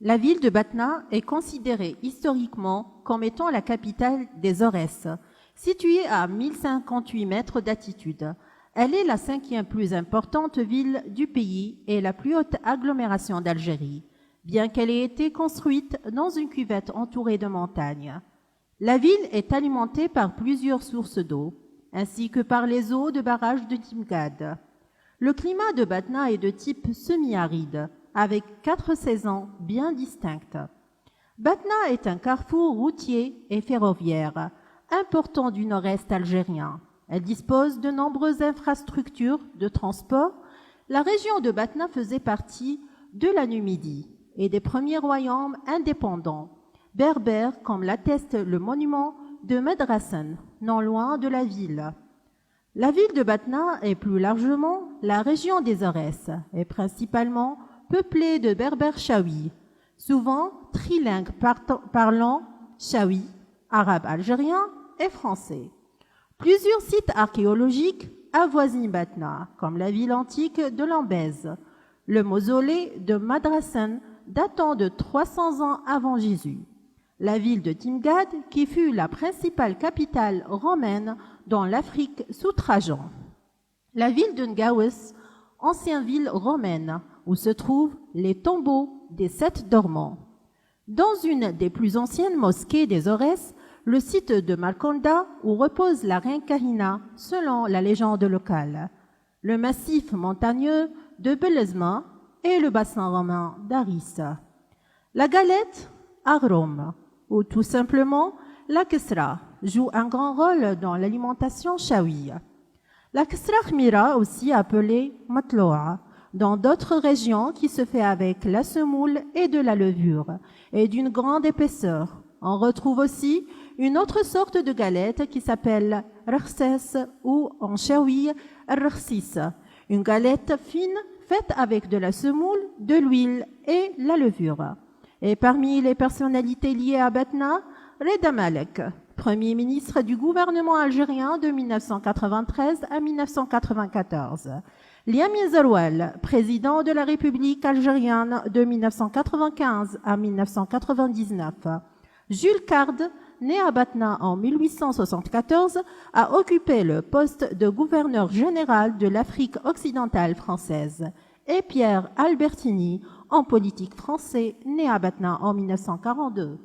La ville de Batna est considérée historiquement comme étant la capitale des Aurès. Située à 1058 mètres d'altitude, elle est la 5e plus importante ville du pays et la plus haute agglomération d'Algérie, bien qu'elle ait été construite dans une cuvette entourée de montagnes. La ville est alimentée par plusieurs sources d'eau, ainsi que par les eaux de barrage de Timgad. Le climat de Batna est de type semi-aride, avec 4 saisons bien distinctes. Batna est un carrefour routier et ferroviaire important du nord-est algérien. Elle dispose de nombreuses infrastructures de transport. La région de Batna faisait partie de la Numidie et des premiers royaumes indépendants, berbères comme l'atteste le monument de Madrasan, non loin de la ville. La ville de Batna et plus largement la région des Aurès est principalement peuplée de berbères chaouis, souvent trilingues parlant chaoui, arabe algérien et français. Plusieurs sites archéologiques avoisinent Batna, comme la ville antique de Lambèze, le mausolée de Madrasan datant de 300 ans avant Jésus, la ville de Timgad qui fut la principale capitale romaine dans l'Afrique sous Trajan, la ville de Ngawes, ancienne ville romaine où se trouvent les tombeaux des 7 dormants. Dans une des plus anciennes mosquées des Aurès, le site de Malkonda où repose la reine Kahina selon la légende locale, le massif montagneux de Belezma et le bassin romain d'Aris. La galette à Rome, ou tout simplement la Kesra, joue un grand rôle dans l'alimentation chaoui. La Kesra khmira, aussi appelée matloa, dans d'autres régions qui se fait avec la semoule et de la levure, et d'une grande épaisseur. On retrouve aussi une autre sorte de galette qui s'appelle rakhses ou en chaoui rakhsis, une galette fine faite avec de la semoule, de l'huile et la levure. Et parmi les personnalités liées à Batna, Reda Malek, Premier ministre du gouvernement algérien de 1993 à 1994. Liami Zeroual, président de la République algérienne de 1995 à 1999. Jules Card, né à Batna en 1874, a occupé le poste de gouverneur général de l'Afrique occidentale française. Et Pierre Albertini, en politique français, né à Batna en 1942.